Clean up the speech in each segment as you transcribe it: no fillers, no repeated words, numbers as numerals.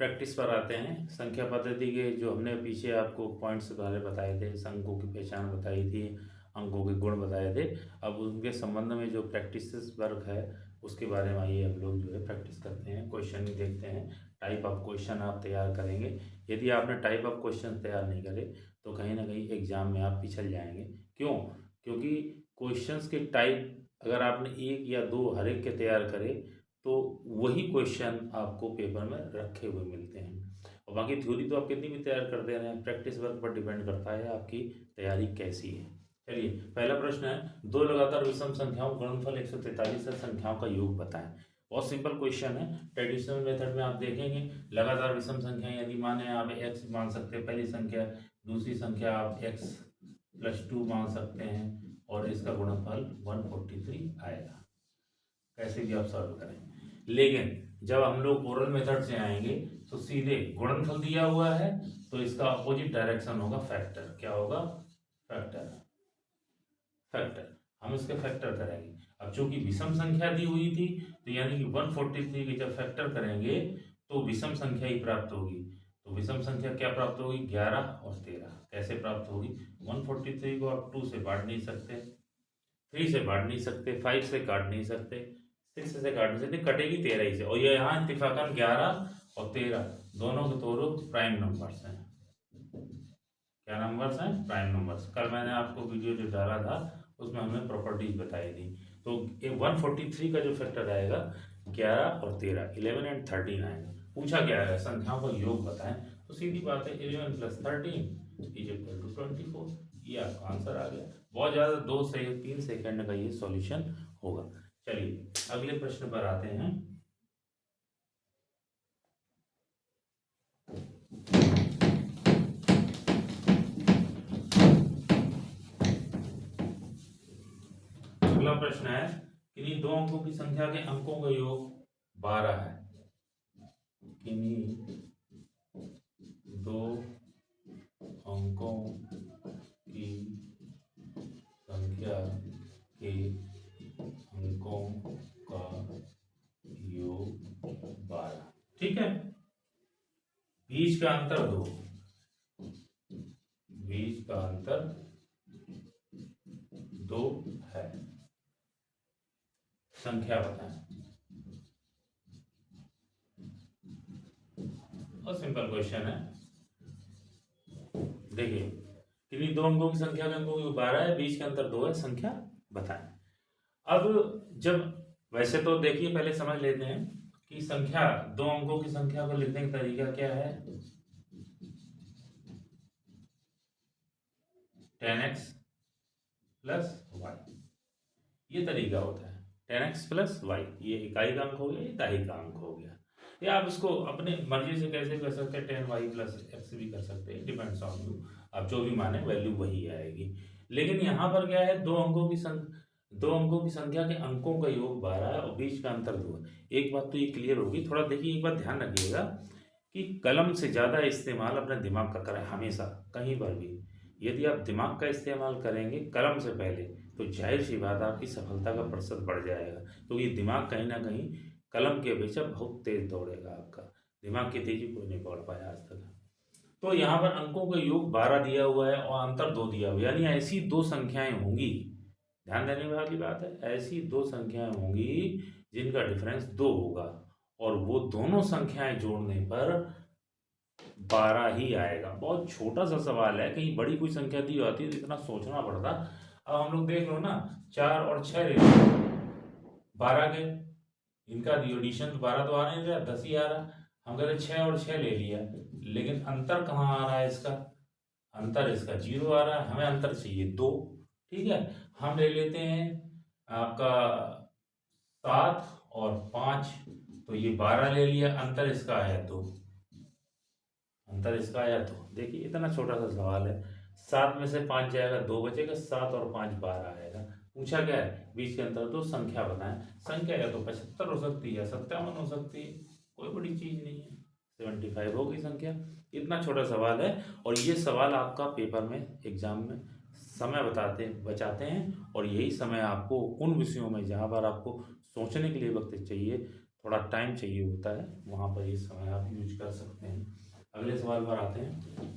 Practice पर आते हैं। संख्या पद्धति के जो हमने पीछे आपको पॉइंट्स पहले बताए थे, अंकों की पहचान बताई थी, अंकों के गुण बताए थे। अब उनके संबंध में जो प्रैक्टिस वर्क है उसके बारे में आइए हम लोग जो है प्रैक्टिस करते हैं। क्वेश्चन देखते हैं, टाइप ऑफ क्वेश्चन आप तैयार करेंगे। यदि आपने टाइप ऑफ क्वेश्चन तैयार नहीं करे तो कहीं ना कहीं एग्जाम में आप पिछल जाएंगे। क्यों? क्योंकि क्वेश्चंस के टाइप अगर आपने एक या दो हर एक के तैयार करे तो वही क्वेश्चन आपको पेपर में रखे हुए मिलते हैं। और बाकी थ्योरी तो आप कितनी भी तैयार कर दे रहे हैं, प्रैक्टिस वर्क पर डिपेंड करता है आपकी तैयारी कैसी है। चलिए, पहला प्रश्न है, दो लगातार विषम संख्याओं गुणनफल 143 है, संख्याओं का योग बताएं। बहुत सिंपल क्वेश्चन है। ट्रेडिशनल मेथड में आप देखेंगे लगातार विषम संख्या यदि माने आप एक्स मान सकते हैं पहली संख्या, दूसरी संख्या आप एक्स प्लस 2 मान सकते हैं और इसका गुणनफल 143 आएगा। कैसे भी आप सॉल्व करें, लेकिन जब हम लोग ओरल मेथड से आएंगे तो सीधे गुणनफल दिया हुआ है तो इसका अपोजिट डायरेक्शन होगा फैक्टर। क्या होगा? फैक्टर। फैक्टर हम इसके फैक्टर करेंगे। अब चूंकि विषम संख्या दी हुई थी तो यानी कि 143 के जब फैक्टर करेंगे तो विषम संख्या ही प्राप्त होगी। तो विषम संख्या क्या प्राप्त होगी? 11 और 13। कैसे प्राप्त होगी? 143 को आप 2 से बांट नहीं सकते, 3 से बांट नहीं सकते, 5 से काट नहीं सकते, 6 से काट नहीं सकते, कटेगी 13 ही से। और ये यहाँ इत्तेफाकन 11 और 13 दोनों के दोनों प्राइम नंबर्स हैं। क्या नंबर्स हैं? Prime numbers. कल मैंने आपको वीडियो जो डाला था उसमें हमने प्रॉपर्टीज बताई थी। तो ये 143 का जो फैक्टर आएगा 11 और 13, 11 एंड 13 आएगा। पूछा क्या है? संख्याओं का योग बताएं। तो सीधी बात है 11 प्लस 13 इज इक्वल टू 24। ये आपका आंसर आ गया। बहुत ज़्यादा 2 से 3 सेकंड का ये सॉल्यूशन होगा। चलिए अगले प्रश्न पर आते हैं। अगला प्रश्न है, किन्हीं दो अंकों की संख्या के अंकों का योग 12 है। किन्हीं दो अंकों की संख्या के अंकों का योग 12। ठीक है, बीच का अंतर 2, बीच का अंतर 2 है। संख्या बताएं। और सिंपल क्वेश्चन है। देखिए, किन्हीं दो अंकों की संख्या के अंकों की 12 है, बीच का अंतर 2 है, संख्या बताएं। अब जब वैसे तो देखिए पहले समझ लेते हैं कि संख्या दो अंकों की संख्या को लिखने का तरीका क्या है। 10x प्लस वाई, ये तरीका होता है। 10x प्लस वाई, ये इकाई का अंक हो गया, ये दहाई का अंक हो गया। या आप इसको अपने मर्जी से कैसे कर सकते हैं, 10y प्लस एक्स भी कर सकते हैं, डिपेंड्स ऑन यू। आप जो भी माने वैल्यू वही आएगी। लेकिन यहाँ पर क्या है, दो अंकों की संख्या के अंकों का योग 12 है और बीच का अंतर 2 है। एक बात तो ये क्लियर होगी, थोड़ा देखिए, एक बात ध्यान रखिएगा कि कलम से ज़्यादा इस्तेमाल अपने दिमाग का करें हमेशा, कहीं पर भी। यदि आप दिमाग का इस्तेमाल करेंगे कलम से पहले तो जाहिर सी बात है आपकी सफलता का प्रतिशत बढ़ जाएगा। तो ये दिमाग कहीं ना कहीं कलम की अपेक्षा बहुत तेज दौड़ेगा। आपका दिमाग की तेजी कोई नहीं पढ़ पाया आज तक। तो यहाँ पर अंकों का योग 12 दिया हुआ है और अंतर 2 दिया हुआ है, यानी ऐसी दो संख्याएं होंगी, ध्यान देने वाली बात है, ऐसी दो संख्याएं होंगी जिनका डिफरेंस 2 होगा और वो दोनों संख्याएं जोड़ने पर 12 ही आएगा। बहुत छोटा सा सवाल है, कहीं बड़ी कोई संख्या दी होती है तो इतना सोचना पड़ता। अब हम लोग देख लो ना, 4 और 6 ले लो, 12 के इनका एडिशन तो 12 तो आ नहीं रहा, 10 ही आ रहा। हम कहते 6 और 6 ले लिया, लेकिन अंतर कहाँ आ रहा है इसका? अंतर इसका 0 आ रहा है, हमें अंतर चाहिए 2। ठीक है, हम ले लेते हैं आपका 7 और 5, तो ये 12 ले लिया, अंतर इसका आया 2, अंतर इसका आया 2। देखिए इतना छोटा सा सवाल है, 7 में से 5 जाएगा, 2 बचेगा, 7 और 5 12 आएगा। पूछा क्या है? बीच के अंतर 2, संख्या बताएं। संख्या या तो 75 हो सकती है, 57 हो सकती है, कोई बड़ी चीज नहीं है, 75 होगी संख्या। इतना छोटा सवाल है और ये सवाल आपका पेपर में एग्जाम में समय बचाते हैं और यही समय आपको उन विषयों में जहाँ पर आपको सोचने के लिए वक्त चाहिए, थोड़ा टाइम चाहिए होता है, वहाँ पर ये समय आप यूज कर सकते हैं। अगले सवाल पर आते हैं।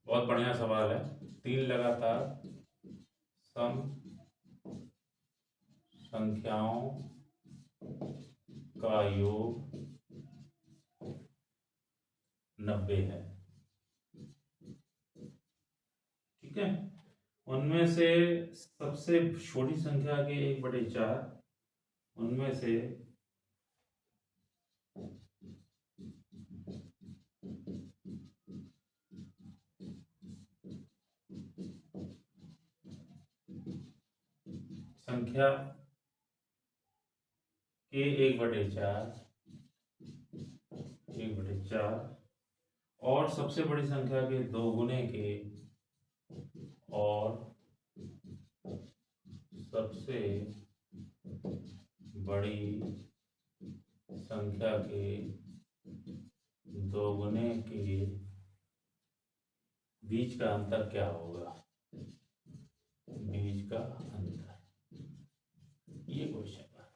बहुत बढ़िया सवाल है। 3 लगातार सम संख्याओं का योग 90 है। ठीक है, उनमें से सबसे छोटी संख्या के 1/4, उनमें से संख्या के 1/4 और सबसे बड़ी संख्या के 2 गुने के और सबसे बड़ी संख्या के 2 गुने के बीच का अंतर क्या होगा? बीच का अंतर, ये क्वेश्चन है।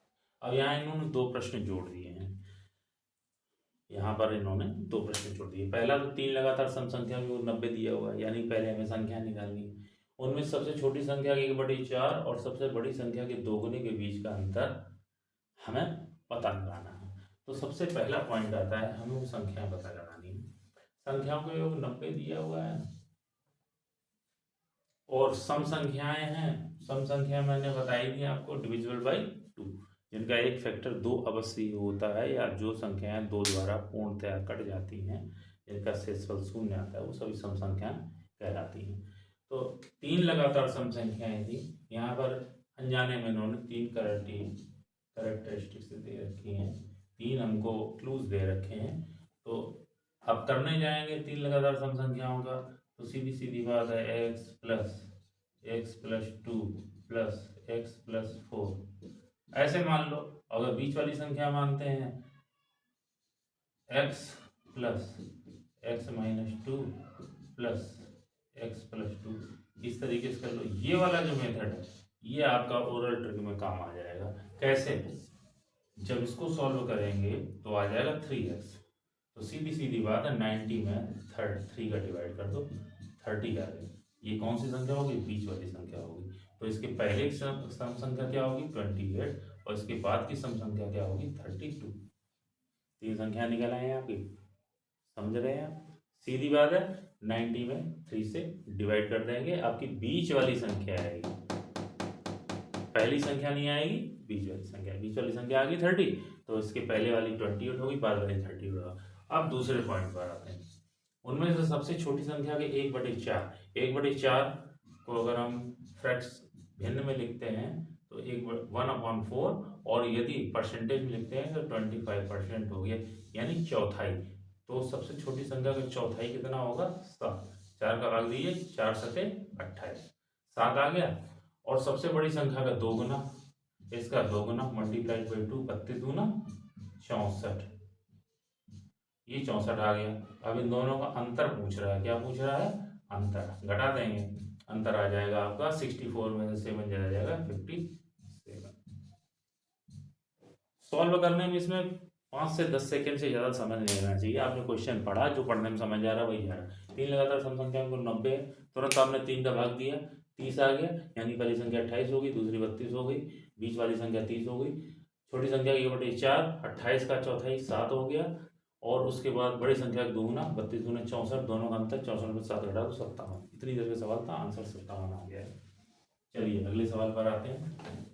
अब यहाँ इन्होंने 2 प्रश्न जोड़ दिए हैं। यहाँ पर इन्होंने 2 प्रश्न जोड़ दिए। पहला तो 3 लगातार सम संख्या में वो 90 दिया हुआ है, यानी पहले हमें संख्या निकालनी है। उनमें सबसे छोटी संख्या के 1/4 और सबसे बड़ी संख्या के 2 गुने के बीच का अंतर हमें पता लगाना है। तो सबसे पहला पॉइंट आता है, हमें वो संख्या पता लगानी है। संख्याओं का योग 90 दिया हुआ है और सम संख्याएं हैं। सम संख्या मैंने बताई थी आपको, डिविजिबल बाई 2, जिनका एक फैक्टर 2 अवश्य होता है, या जो संख्याएं 2 द्वारा पूर्णतया कट जाती हैं, जिनका शेषफल 0 आता है, वो सभी सम संख्याएं कहलाती हैं। तो 3 लगातार सम संख्याएं थी। यहाँ पर अनजाने में इन्होंने 3 कैरेक्टरिस्टिक्स दे रखी हैं, 3 हमको क्लूज दे रखे हैं। तो अब करने जाएंगे 3 लगातार सम संख्याओं का, तो सीधी सीधी बात है, x + 2 + x + 4 ऐसे मान लो। अगर बीच वाली संख्या मानते हैं x + x - 2 + x + 2, इस तरीके से कर लो। ये वाला जो मेथड है, ये आपका ओरल ट्रिक में काम आ जाएगा। कैसे? जब इसको सॉल्व करेंगे तो आ जाएगा 3x। तो सीधी सीधी बात है, 90 में 3 का डिवाइड कर दो, 30 आ गई। ये कौन सी संख्या होगी? बीच वाली संख्या होगी। तो इसके पहले की सम संख्या क्या होगी? 28, और इसके बाद की सम संख्या क्या होगी? 32। 3 संख्या निकल आए आपकी, समझ रहे हैं आप? सीधी बात है, 90 में 3 से डिवाइड कर देंगे, आपकी बीच वाली संख्या आएगी। पहली संख्या नहीं आएगी, बीच वाली संख्या। बीच वाली संख्या आ गई 30, तो इसके पहले वाली 28 होगी, बाद वाली 30 होगा। अब दूसरे पॉइंट पर आते हैं। उनमें से सबसे छोटी संख्या के 1/4, 1/4 को अगर हम फ्रैक्स भिन्न में लिखते हैं तो 1/4, और यदि परसेंटेज में लिखते हैं तो 25% हो गया, यानी चौथाई। तो सबसे छोटी संख्या का चौथाई कितना होगा? 7। 4 का भाग दीजिए, 4 7 28, 7 आ गया। और सबसे बड़ी संख्या का 2 गुना, इसका 2 गुना मल्टीप्लाइड बाई 2, 32 दूना 64, ये 64 आ गया। अब इन दोनों का अंतर पूछ रहा है। क्या पूछ रहा है? अंतर। घटा देंगे, अंतर आ जाएगा आपका 64 में से 7 चला जाएगा 57। सॉल्व करने में इसमें 5 से 10 सेकंड से ज़्यादा समय नहीं लेना चाहिए। आपने क्वेश्चन पढ़ा, जो पढ़ने में समझ आ रहा है वही जा रहा है। 3 लगातार सम संख्याओं को 90 है, तुरंत आपने 3 का भाग दिया, 30 आ गया, यानी पहली संख्या 28 होगी, दूसरी 32 हो गई, बीच वाली संख्या 30 हो गई। छोटी संख्या की 1/4, 28 का चौथाई 7 हो गया, और उसके बाद बड़ी संख्या का 2 गुना, 32 दूना 64, दोनों का अंतर 64 में 7 घटा दो 57। इतनी देर का सवाल था, आंसर 57 आ गया है। चलिए अगले सवाल पर आते हैं।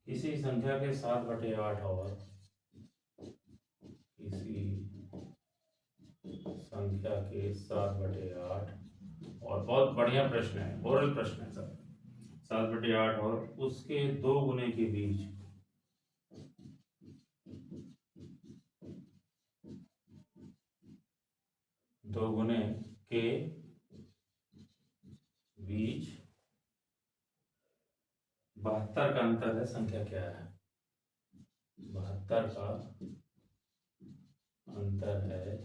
किसी संख्या के 7/8 और किसी संख्या के 7/8, और बहुत बढ़िया प्रश्न है, ओरल प्रश्न है सर। 7/8 और उसके 2 गुने के बीच, दो गुने के बीच 72 का अंतर है, संख्या क्या है? 72 का अंतर है,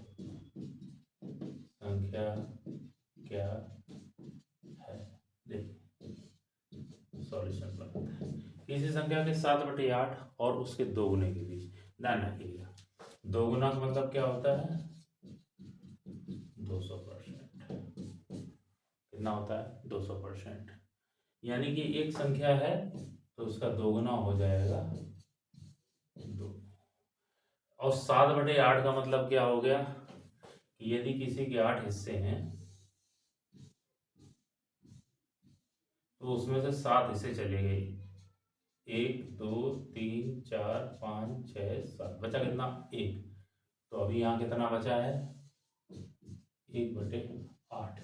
संख्या क्या है? देखिए सॉल्यूशन बनाते हैं। किसी संख्या के 7/8 और उसके 2 गुने के बीच, ध्यान रखिएगा 2 गुना का मतलब क्या होता है? 200%। कितना होता है? 200%। यानी कि एक संख्या है तो उसका 2 गुना हो जाएगा 2। और 7/8 का मतलब क्या हो गया कि यदि किसी के 8 हिस्से हैं तो उसमें से 7 हिस्से चले गए, 1 2 3 4 5 6 7, बचा कितना? 1। तो अभी यहाँ कितना बचा है? 1/8।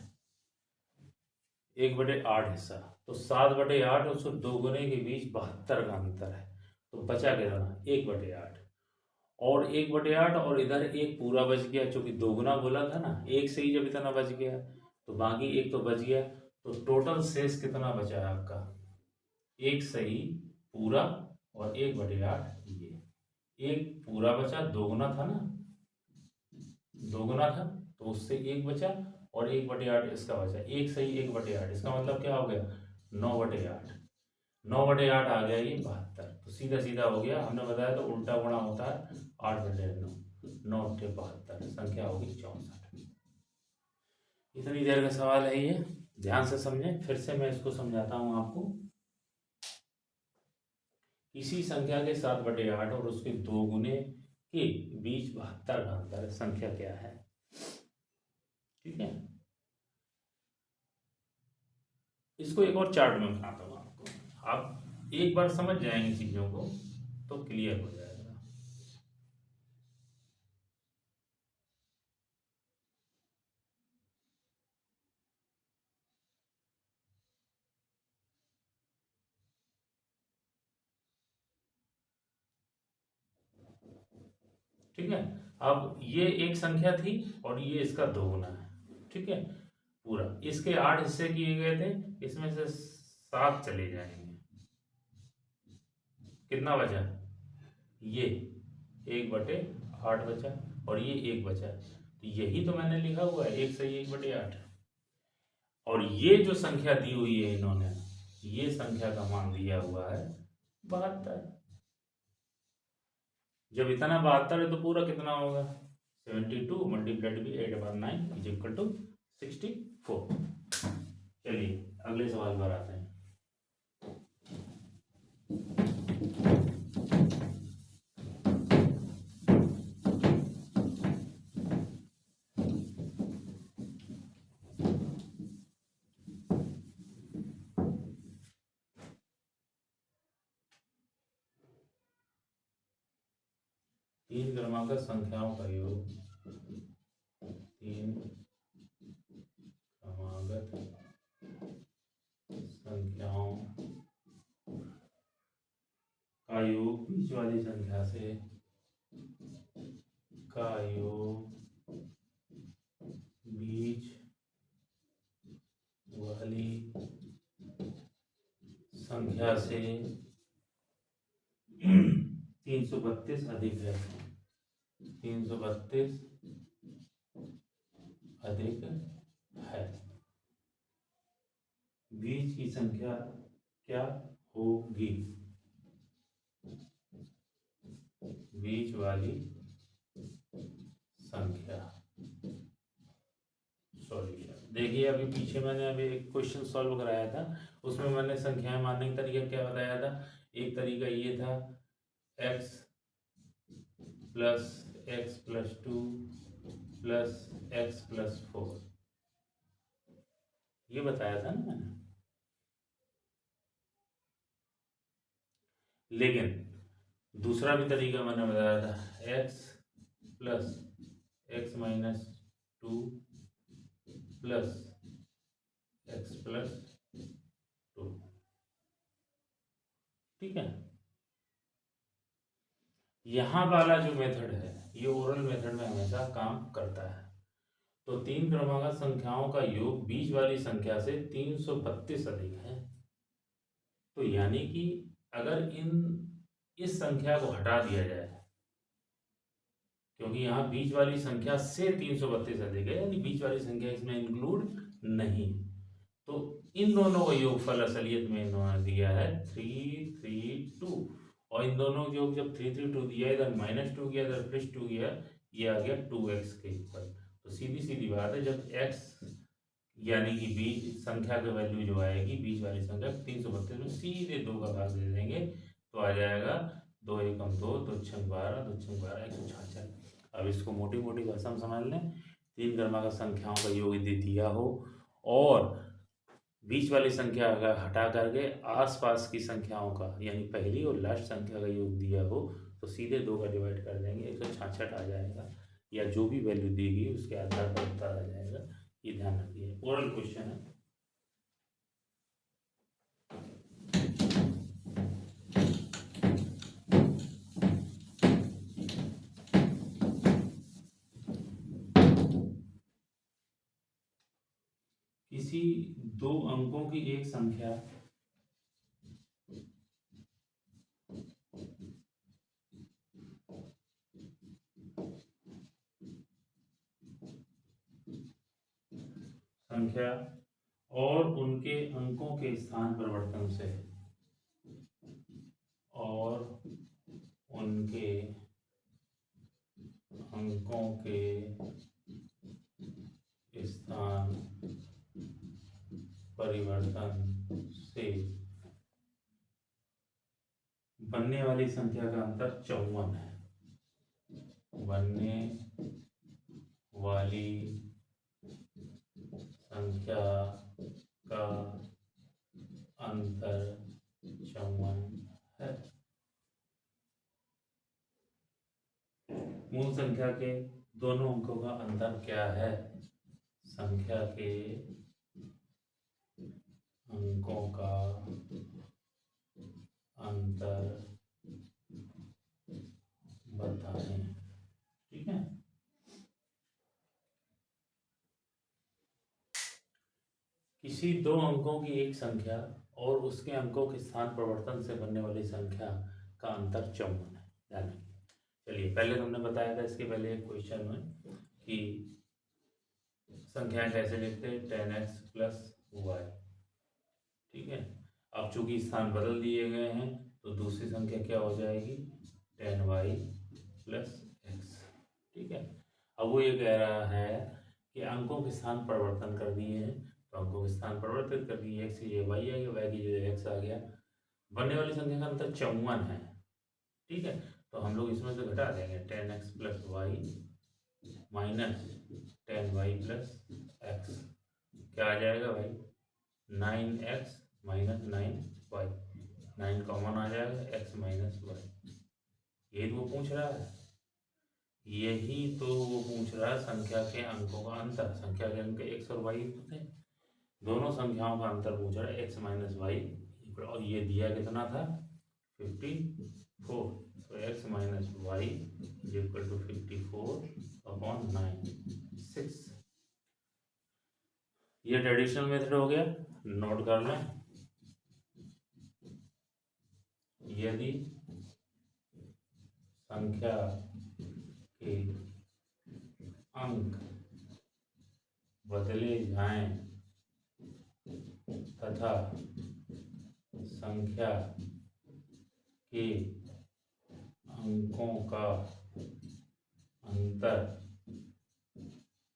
1/8 हिस्सा, तो 7/8 और उसको 2 गुने के बीच 72 का अंतर है, तो बचा कितना? 1/8। और 1/8 और इधर एक पूरा बच गया, चूंकि 2 गुना बोला था ना, एक से ही जब इतना बच गया तो बाकी एक तो बच गया, तो टोटल शेष कितना बचा है आपका? एक सही पूरा और 1/8 ये एक पूरा बचा, 2 गुना था ना, 2 गुना था तो उससे एक बचा और 1/8 इसका बचा, एक सही 1/8, इसका मतलब क्या हो गया? 9/8। 9/8 आ गया ये 72, तो सीधा सीधा हो गया, हमने बताया तो उल्टा गुणा होता है 8/9, 9×8 = 72, संख्या होगी 64। इतनी देर का सवाल है ये, ध्यान से समझें। फिर से मैं इसको समझाता हूँ आपको। किसी संख्या के 7/8 और उसके 2 गुने के बीच 72 का अंतर है, संख्या क्या है? ठीक है, इसको एक और चार्ट में बनाता हूँ आपको, आप एक बार समझ जाएंगे चीजों को तो क्लियर हो जाएगा। ठीक है, अब ये एक संख्या थी और ये इसका 2 गुना है। ठीक है, पूरा इसके 8 हिस्से किए गए थे, इसमें से 7 चले जाएंगे, कितना बचा? ये 1/8 बचा और ये 1 बचा, तो यही तो मैंने लिखा हुआ है, 1 सही 1/8। और ये जो संख्या दी हुई है इन्होंने, ये संख्या का मान दिया हुआ है 72। जब इतना 72 है तो पूरा कितना होगा? 72 multiplied by 8/9 is equal to 64। चलिए अगले सवाल पर आते हैं। 3 क्रमांक संख्याओं का योग, 3 क्रमागत संख्याओं का योग बीच वाली संख्या से, का योग बीच वाली संख्या से 332 अधिक है, 332 अधिक है, बीच की संख्या क्या होगी? बीच वाली संख्या। सॉल्यूशन देखिए, अभी पीछे मैंने अभी एक क्वेश्चन सॉल्व कराया था, उसमें मैंने संख्याएं मानने का तरीका क्या बताया था? एक तरीका ये था x + x+2 + x+4, ये बताया था ना मैंने। लेकिन दूसरा भी तरीका मैंने बताया था, x + x-2 + x+2, ठीक है। यहाँ वाला जो मेथड है ये ओरल मेथड में हमेशा काम करता है। तो 3 क्रमांक संख्याओं का योग बीच वाली संख्या से 332 अधिक है। तो यानी कि अगर इस संख्या को हटा दिया जाए, क्योंकि यहाँ बीच वाली संख्या से 332 अधिक है, यानी बीच वाली संख्या इसमें इंक्लूड नहीं, तो इन दोनों का योगफल असलियत में इन्होंने दिया है 332, और इन दोनों का योग जब 332 दिया, इधर -2 गया, इधर +2 गया, ये आ गया 2x के इक्वल। तो सीधी सीधी बात है, जब x यानी कि बीच संख्या का वैल्यू जो आएगी बीच वाली संख्या 332 में सीधे 2 का भाग दे देंगे तो आ जाएगा 2 एकम 2, 2 छंग 12, 2 छंग 12, 166। अब इसको मोटी मोटी भाषा में समझ लें, 3 क्रमांक संख्याओं का योग यदि दिया हो और बीच वाली संख्या का हटा करके आसपास की संख्याओं का यानी पहली और लास्ट संख्या का योग दिया हो तो सीधे 2 का डिवाइड कर देंगे, 166 आ जाएगा, या जो भी वैल्यू दी गई उसके आधार पर उत्तर आ जाएगा। ये ध्यान रखिए, ओरल क्वेश्चन है। किसी 2 अंकों की एक संख्या और उनके अंकों के स्थान परिवर्तन से बनने वाली संख्या का अंतर 54 है। बनने वाली संख्या का अंतर 54 है। मूल संख्या के दोनों अंकों का अंतर क्या है? संख्या के अंकों का अंतर बताएं। ठीक है, किसी 2 अंकों की एक संख्या और उसके अंकों के स्थान परिवर्तन से बनने वाली संख्या का अंतर 54 है। ध्यान रखिए। चलिए, पहले हमने बताया था इसके पहले एक क्वेश्चन में कि संख्या कैसे लिखते हैं, 10x + y। ठीक है, अब चूंकि स्थान बदल दिए गए हैं तो दूसरी संख्या क्या हो जाएगी, 10y + x। ठीक है, अब वो ये कह रहा है कि अंकों के स्थान परिवर्तन कर दिए हैं, तो अंकों के स्थान परिवर्तित कर दिए, x की जगह y आ गया, y की जगह x आ गया। बनने वाली संख्या का अंतर 54 है। ठीक है, तो हम लोग इसमें से घटा देंगे 10x + y - 10y + x। क्या आ जाएगा भाई, 9x - 9y। 9 कॉमन आ जाएगा, x - y। यही तो वो पूछ रहा है, यही तो वो पूछ रहा है, संख्या के अंकों का अंतर। संख्या के अंक x और y थे, दोनों संख्याओं का अंतर पूछ रहा है, x - y। और ये दिया कितना था, 54। तो x - y = 54/9, 6। ये ट्रेडिशनल मेथड हो गया, नोट कर लें। यदि संख्या के अंक बदले जाएं तथा संख्या के अंकों का अंतर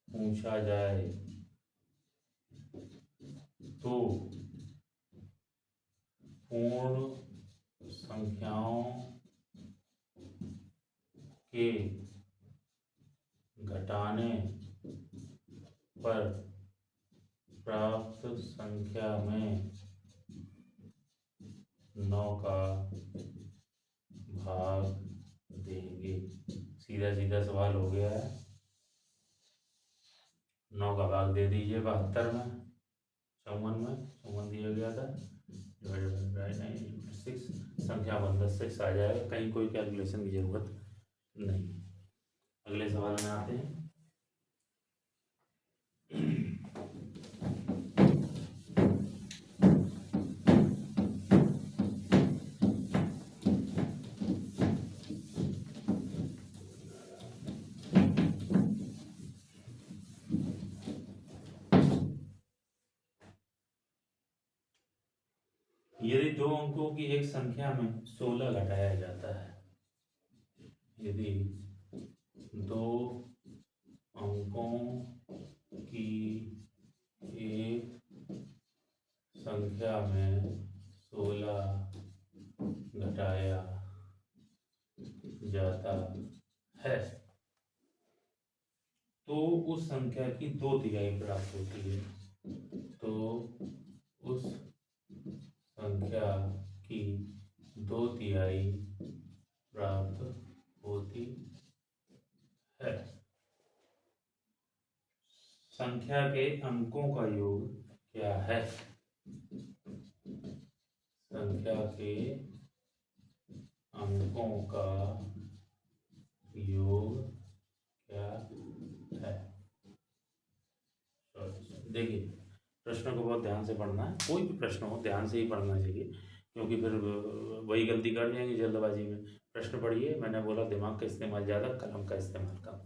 पूछा जाए तो पूर्ण संख्याओं के घटाने पर प्राप्त संख्या में 9 का भाग देंगे। सीधा सीधा सवाल हो गया है, 9 का भाग दे दीजिए 72 में, 54 में 54 दिया गया था, 6 संख्या बन 6 आ जाएगा, कहीं कोई कैलकुलेशन की जरूरत नहीं। अगले सवाल में आते हैं। यदि दो अंकों की एक संख्या में 16 घटाया जाता है, यदि दो अंकों की एक संख्या में 16 घटाया जाता है तो उस संख्या की 2 तिहाई प्राप्त होती है। तो उस संख्या की 2 तिहाई प्राप्त होती है। संख्या के अंकों का योग क्या है? संख्या के अंकों का योग क्या है? देखिए, प्रश्नों को बहुत ध्यान से पढ़ना है। कोई भी प्रश्न हो ध्यान से ही पढ़ना चाहिए, क्योंकि फिर वही गलती कर जाएंगे जल्दबाजी में। प्रश्न पढ़िए, मैंने बोला दिमाग का इस्तेमाल ज़्यादा, कलम का इस्तेमाल कम।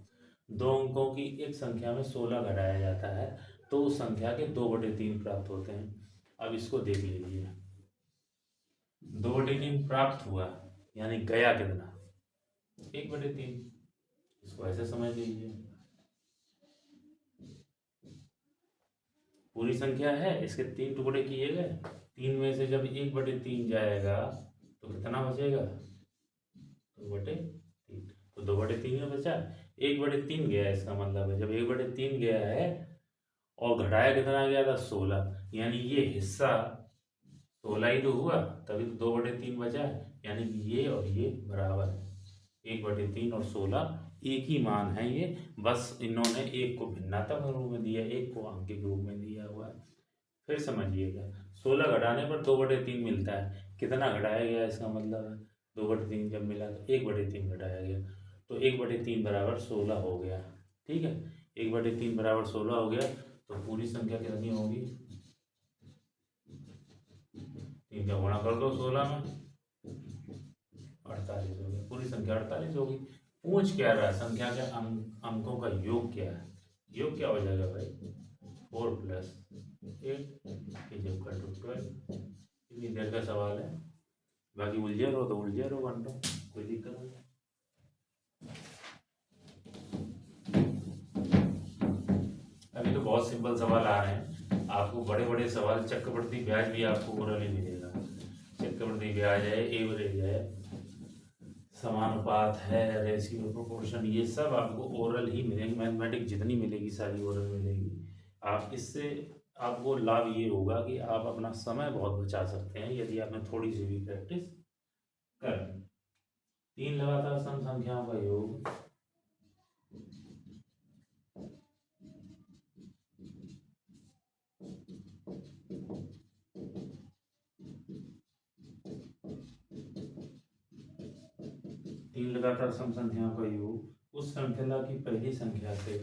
दो अंकों की एक संख्या में 16 घटाया जाता है तो उस संख्या के 2/3 प्राप्त होते हैं। अब इसको देख लीजिए, 2/3 प्राप्त हुआ यानी गया कितना? 1/3। इसको ऐसे समझ लीजिए, पूरी संख्या है, इसके 3 टुकड़े किए गए, 3 में से जब 1/3 जाएगा तो कितना बचेगा? 2/3। तो 2/3 में बचा, 1/3 गया, इसका मतलब है जब 1/3 गया है और घटाया कितना गया था? 16, यानी ये हिस्सा 16 ही तो हुआ, तभी तो 2/3 बचा है। यानी कि ये और ये बराबर है, 1/3 और 16 एक ही मान है ये, बस इन्होंने एक को भिन्नात्मक रूप में दिया, एक को अंक के रूप में दिया हुआ है। फिर समझिएगा, 16 घटाने पर 2/3 मिलता है, कितना घटाया गया इसका मतलब है? 2/3 जब मिला तो 1/3 घटाया गया, तो 1/3 बराबर 16 हो गया। ठीक है, 1/3 बराबर 16 हो गया, तो पूरी संख्या कितनी होगी? 3 का गुणा कर दो 16 में, 48 हो गया, पूरी संख्या 48 होगी। पूछ क्या रहा है? संख्या के अंकों का योग क्या है? योग क्या हो जाएगा भाई? 4 + 8 इज इक्वल टू 12। इतनी देर का सवाल है, बाकी उलझे रहो तो उलझे रहो घंटों, कोई दिक्कत नहीं। अभी तो बहुत सिंपल सवाल आ रहे हैं, आपको बड़े बड़े सवाल, चक्रवृद्धि ब्याज भी आपको ओरल ही मिलेगा। चक्रवृद्धि ब्याज है, एवरेज है, समानुपात है, रेशियो, प्रोपोर्शन, ये सब आपको ओरल ही मिलेंगे। मैथमेटिक्स जितनी मिलेगी सारी ओरल मिलेगी। आप इससे आपको लाभ ये होगा कि आप अपना समय बहुत बचा सकते हैं यदि आपने थोड़ी सी भी प्रैक्टिस कर ली। 3 लगातार सम संख्याओं का योग तीन लगातार सम संख्याओं का योग उस श्रृंखला की पहली संख्या से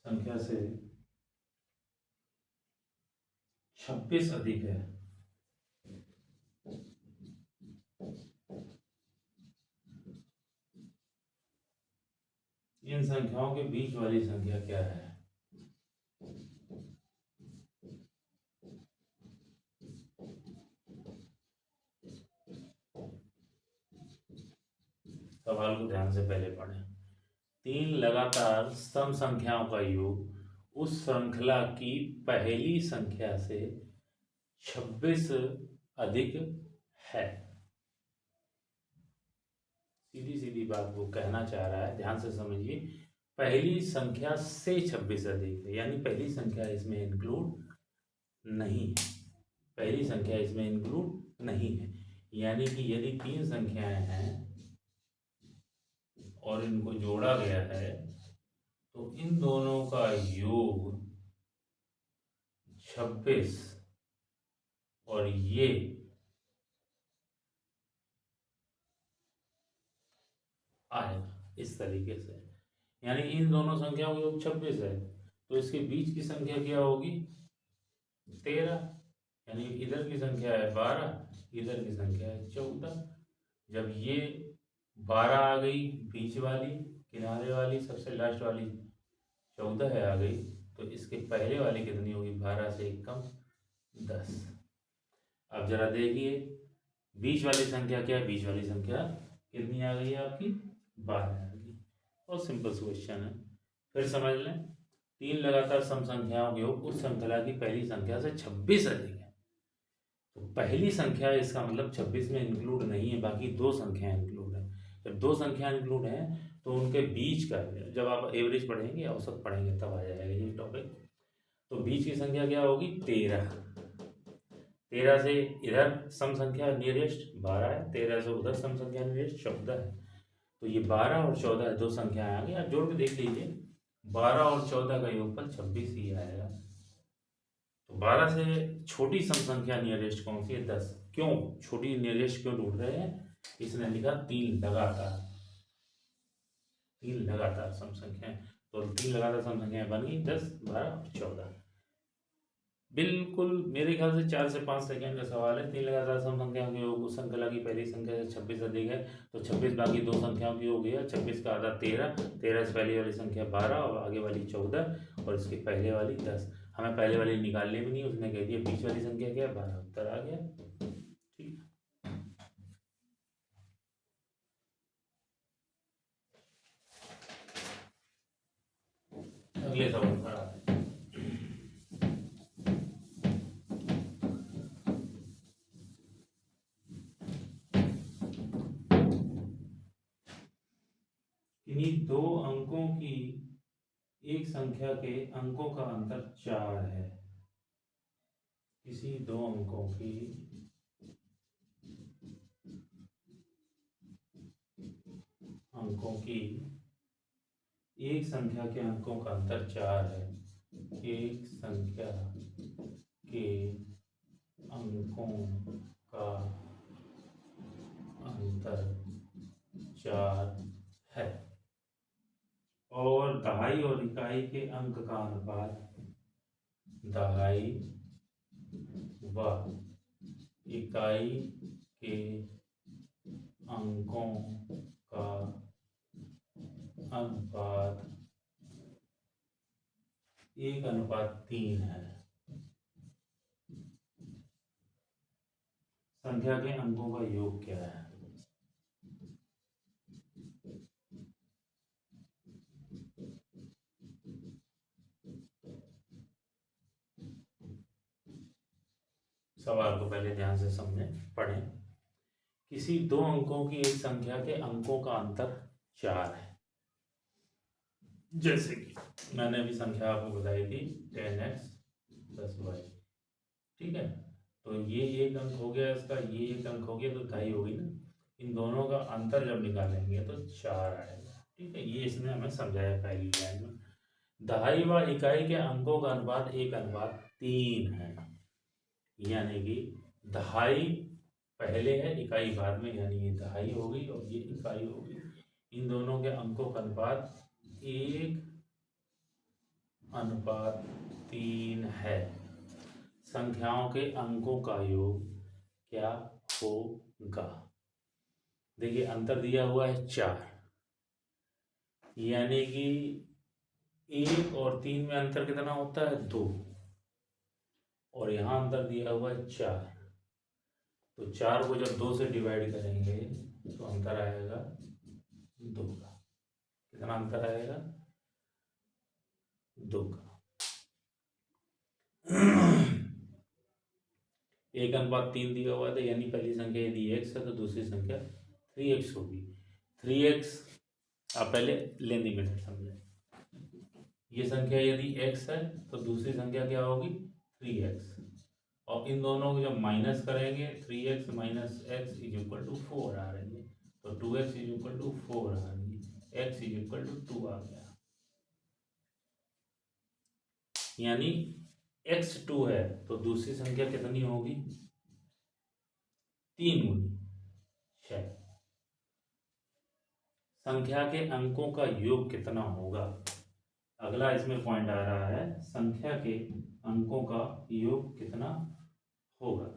संख्या से 26 अधिक है। इन संख्याओं के बीच वाली संख्या क्या है? सवाल को ध्यान से पहले पढ़ें। 3 लगातार सम संख्याओं का योग उस श्रृंखला की पहली संख्या से 26 अधिक है। सीधी सीधी बात वो कहना चाह रहा है, ध्यान से समझिए। पहली संख्या से 26 अधिक है, यानी पहली संख्या इसमें इंक्लूड नहीं है, पहली संख्या इसमें इंक्लूड नहीं है। यानी कि यदि 3 संख्याएं हैं और इनको जोड़ा गया है तो इन दोनों का योग 26 और ये आएगा इस तरीके से। यानी इन दोनों संख्याओं का योग 26 है तो इसके बीच की संख्या क्या होगी 13। यानी इधर की संख्या है 12, इधर की संख्या है 14। जब ये 12 आ गई बीच वाली, किनारे वाली, सबसे लास्ट वाली 14 है आ गई, तो इसके पहले वाली कितनी होगी 12 से एक कम 10। अब जरा देखिए बीच वाली संख्या क्या है, बीच वाली संख्या कितनी आ गई है आपकी 12 आ गई। और सिंपल क्वेश्चन है, फिर समझ लें 3 लगातार सम संख्याओं के योग उस श्रृंखला की पहली संख्या से 26 अधिक है। तो पहली संख्या इसका मतलब 26 में इंक्लूड नहीं है, बाकी दो संख्याएं इंक्लूड है। जब दो संख्या इंक्लूड है तो उनके बीच का, जब आप एवरेज पढ़ेंगे औसत पढ़ेंगे तब आ जाएगा ये टॉपिक। तो बीच की संख्या क्या होगी 13। 13 से इधर सम संख्या नियरेस्ट 12 है, 13 से उधर सम संख्या नियरेस्ट 14 है। तो ये 12 और 14 दो संख्याएं आ गई। आप जोड़ के देख लीजिए 12 और 14 का योगफल 26 ही आएगा। तो 12 से छोटी सम संख्या नियरेस्ट कौन सी है 10। क्यों छोटी नियरेस्ट क्यों ढूंढ रहे हैं, इसने लिखा 3 लगातार, 3 लगातार सम संख्याएं। तो 3 लगातार सम संख्याएं बन गई 10, 12 और 14। बिल्कुल मेरे ख्याल से 4 से 5 सेकंड का सवाल है। 3 लगातार सम संख्याओं के योग उस श्रृंखला की पहली संख्या से 26 अधिक है। तो 26 बाकी दो संख्याओं की योग है, 26 का आधा 13, 13 से पहले वाली संख्या 12 और आगे वाली 14 और इसके पहले वाली 10। हमें पहले वाली निकालने भी नहीं, उसने कह दिया बीच वाली संख्या क्या है 12, उत्तर आ गया। ठीक, अगले सवाल पर आते हैं। किन्हीं दो अंकों की एक संख्या के अंकों का अंतर 4 है। किसी दो अंकों की एक संख्या के अंकों का अंतर 4 है। एक संख्या के अंकों का अंतर 4 है और दहाई और इकाई के अंक का अनुपात, दहाई व इकाई के अंकों का अनुपात 1:3 है। संख्या के अंकों का योग क्या है। सवाल को पहले ध्यान से समझें, पढ़ें। किसी दो अंकों की एक संख्या के अंकों का अंतर 4 है। जैसे कि मैंने अभी संख्या आपको बताई थी 10x + y, ठीक है। तो ये एक अंक हो गया इसका, ये एक अंक हो गया, तो दहाई होगी ना। इन दोनों का अंतर जब निकालेंगे तो 4 आएगा, ठीक है। ये इसने हमें समझाया पहली लाइन में। दहाई व इकाई के अंकों का अनुपात 1:3 है। यानी कि दहाई पहले है, इकाई बाद में, यानी ये दहाई हो गई और ये इकाई हो गई। इन दोनों के अंकों का अनुपात 1:3 है। संख्याओं के अंकों का योग क्या होगा। देखिए अंतर दिया हुआ है 4, यानी कि 1 और 3 में अंतर कितना होता है 2, और यहाँ अंतर दिया हुआ है 4। तो 4 को जब 2 से डिवाइड करेंगे तो अंतर आएगा 2 का। कितना अंतर आएगा 2 का। 1:3 दिया हुआ था, यानी पहली संख्या यदि x है तो दूसरी संख्या 3x होगी। 3x आप पहले लेंदी मेथड समझें। ये संख्या यदि x है तो दूसरी संख्या क्या होगी 3x, और इन दोनों को जब माइनस करेंगे 3x - x = 4 आ रही है, तो 2x = 4 आ रही है। x इज इक्वल टू 2 आ गया, यानी x 2 है तो दूसरी संख्या कितनी होगी, 3 गुनी 6। संख्या के अंकों का योग कितना होगा, अगला इसमें पॉइंट आ रहा है, संख्या के अंकों का योग कितना होगा।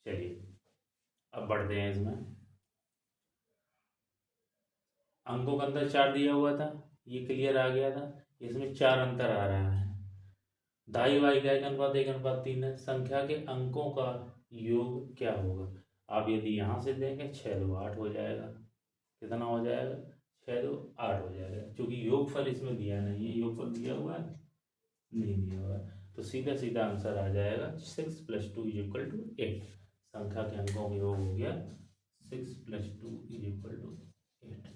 चलिए अब बढ़ते हैं इसमें। अंकों का अंतर 4 दिया हुआ था, ये क्लियर आ गया था, इसमें 4 अंतर आ रहा है, दाई बाई का 1:1:3 है। संख्या के अंकों का योग क्या होगा, आप यदि यहाँ से देंगे 6 2 8 हो जाएगा, कितना हो जाएगा, 6 2 8 हो जाएगा, क्योंकि योगफल इसमें दिया नहीं है, योगफल दिया हुआ है नहीं दिया हुआ है, तो सीधा सीधा आंसर आ जाएगा 6 + 2 = 8। संख्या के अंकों का योग हो गया 6 + 2 = 8।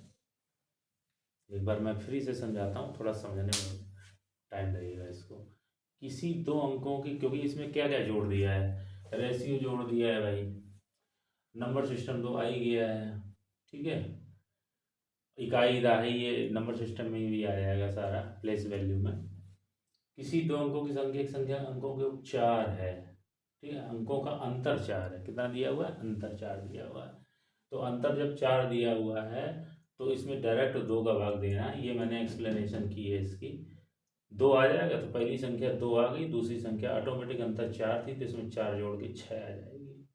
एक बार मैं फिर से समझाता हूँ, थोड़ा समझने में टाइम लगेगा इसको। किसी दो अंकों की, क्योंकि इसमें क्या क्या जोड़ दिया है, रेशियो जोड़ दिया है भाई, नंबर सिस्टम तो आ ही गया है, ठीक है, इकाई दहाई ये नंबर सिस्टम में भी आ जाएगा सारा प्लेस वैल्यू में। किसी दो अंकों की संख्या, एक संख्या अंकों के 4 है, ठीक है, अंकों का अंतर 4 है, कितना दिया हुआ है, अंतर 4 दिया हुआ है। तो अंतर जब 4 दिया हुआ है तो इसमें डायरेक्ट 2 का भाग देना है, ये मैंने एक्सप्लेनेशन की है इसकी। 2 आ जाएगा तो पहली संख्या 2 आ गई, दूसरी संख्या ऑटोमेटिक, अंतर 4 थी तो इसमें 4 जोड़ के 6 आ जाएगी,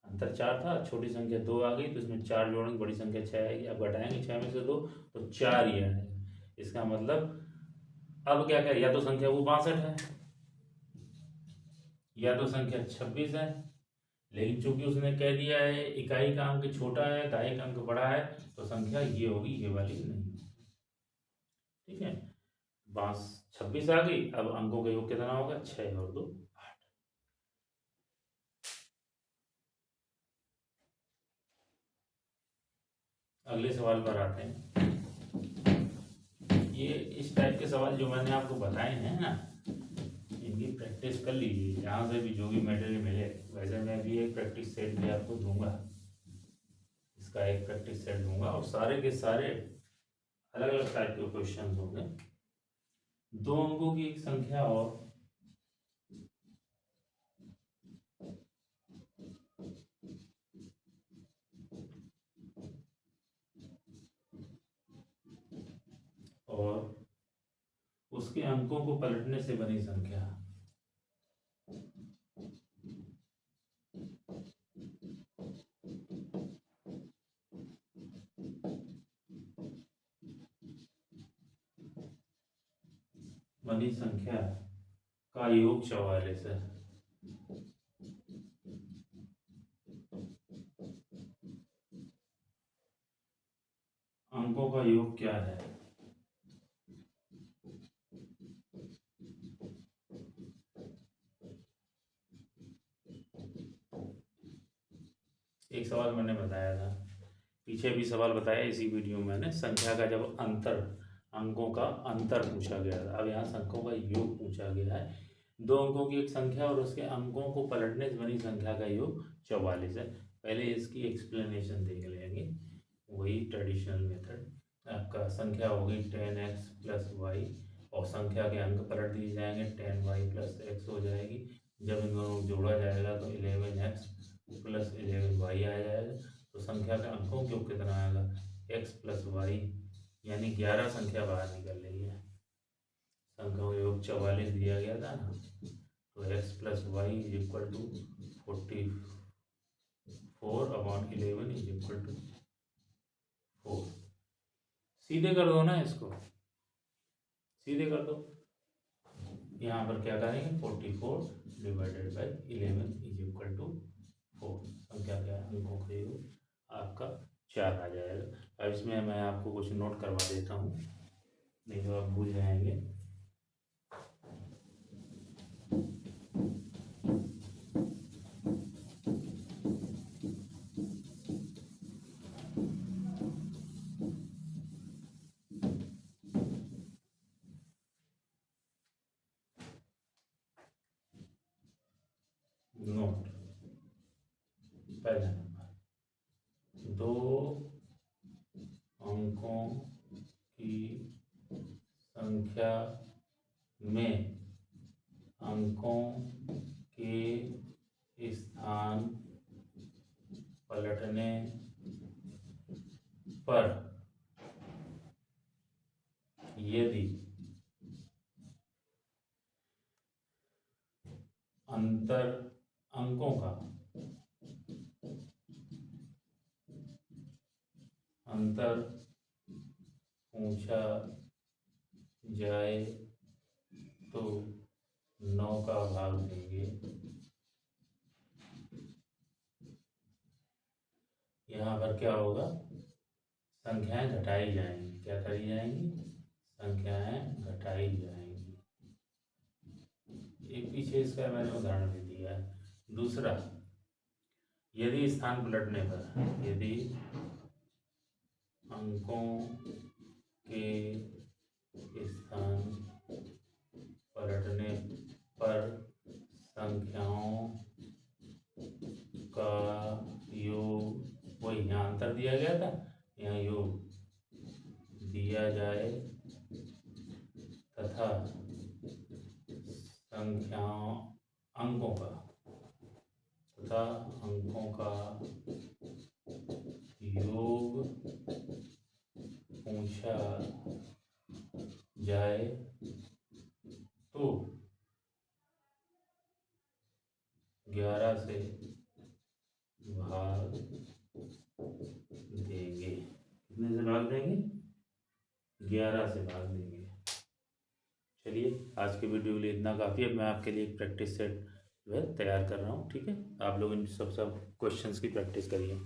अंतर 4 था, छोटी संख्या 2 आ गई तो इसमें 4 जोड़ेंगे, बड़ी संख्या 6 आएगी। अब घटाएंगे 6 में से 2 तो 4 ही आएगा। इसका मतलब अब क्या करें, या तो संख्या वो 62 है या तो संख्या 26 है, लेकिन चूंकि उसने कह दिया है इकाई का अंक छोटा है, दहाई का अंक बड़ा है, तो संख्या ये होगी, ये वाली नहीं, ठीक है। बस 26 आ गई, अब अंकों का योग कितना होगा, 6 और 2 8। अगले सवाल पर आते हैं। ये इस टाइप के सवाल जो मैंने आपको बताए हैं ना, इनकी प्रैक्टिस कर लीजिए, जहाँ से भी जो भी मटेरियल मिले। वैसे मैं भी एक प्रैक्टिस सेट भी आपको दूंगा, इसका एक प्रैक्टिस सेट दूंगा, और सारे के सारे अलग अलग टाइप के क्वेश्चन होंगे। 2 अंकों की एक संख्या और उसके अंकों को पलटने से बनी संख्या। बनी संख्या का योग 44 है। अंकों का योग क्या है, एक सवाल मैंने बताया था, पीछे भी सवाल बताया इसी वीडियो में मैंने, संख्या का जब अंतर, अंकों का अंतर पूछा गया था, अब यहाँ संख्याओं का योग पूछा गया है। 2 अंकों की एक संख्या और उसके अंकों को पलटने से बनी संख्या का योग 44 है। पहले इसकी एक्सप्लेनेशन देख लेंगे, वही ट्रेडिशनल मेथड। आपका संख्या होगी 10x + y, और संख्या के अंक पलट दिए जाएंगे, 10y + x हो जाएगी। जब इन दोनों को जोड़ा जाएगा तो 11x + 11y आ जाएगा, तो संख्या का अंकों के योग कितना आएगा, x + y, यानी 11 संख्या बाहर निकल रही है। संख्याओं का योग 44 दिया गया था ना, तो x + y = 44/11 = 4। सीधे कर दो ना इसको, सीधे कर दो, यहाँ पर क्या करेंगे, 44/11 = 4। संख्या के अंकों का योग आपका 4 आ जाएगा। अब इसमें मैं आपको कुछ नोट करवा देता हूँ, नहीं तो आप भूल जाएंगे। नोट, पहला नंबर, 2 अंकों संख्या में अंकों के स्थान पलटने पर यदि अंतर अंकों का अंतर पूछा जाए तो 9 का भाग देंगे। यहाँ पर क्या होगा, संख्याएं घटाई जाएंगी। क्या करी जाएंगी, संख्याएं घटाई जाएंगी। एक पीछे इसका मैंने उदाहरण भी दिया है। दूसरा, यदि स्थान पलटने पर, यदि अंकों के स्थान पलटने पर संख्याओं का योग, वही यहाँ अंतर दिया गया था, यहाँ योग दिया जाए तथा संख्याओं अंकों का योग पूछा जाए तो 11 से भाग देंगे। कितने से भाग देंगे, 11 से भाग देंगे। चलिए, आज के वीडियो के लिए इतना काफ़ी है। मैं आपके लिए एक प्रैक्टिस सेट जो है तैयार कर रहा हूँ। ठीक है, आप लोग इन सब क्वेश्चंस की प्रैक्टिस करिए।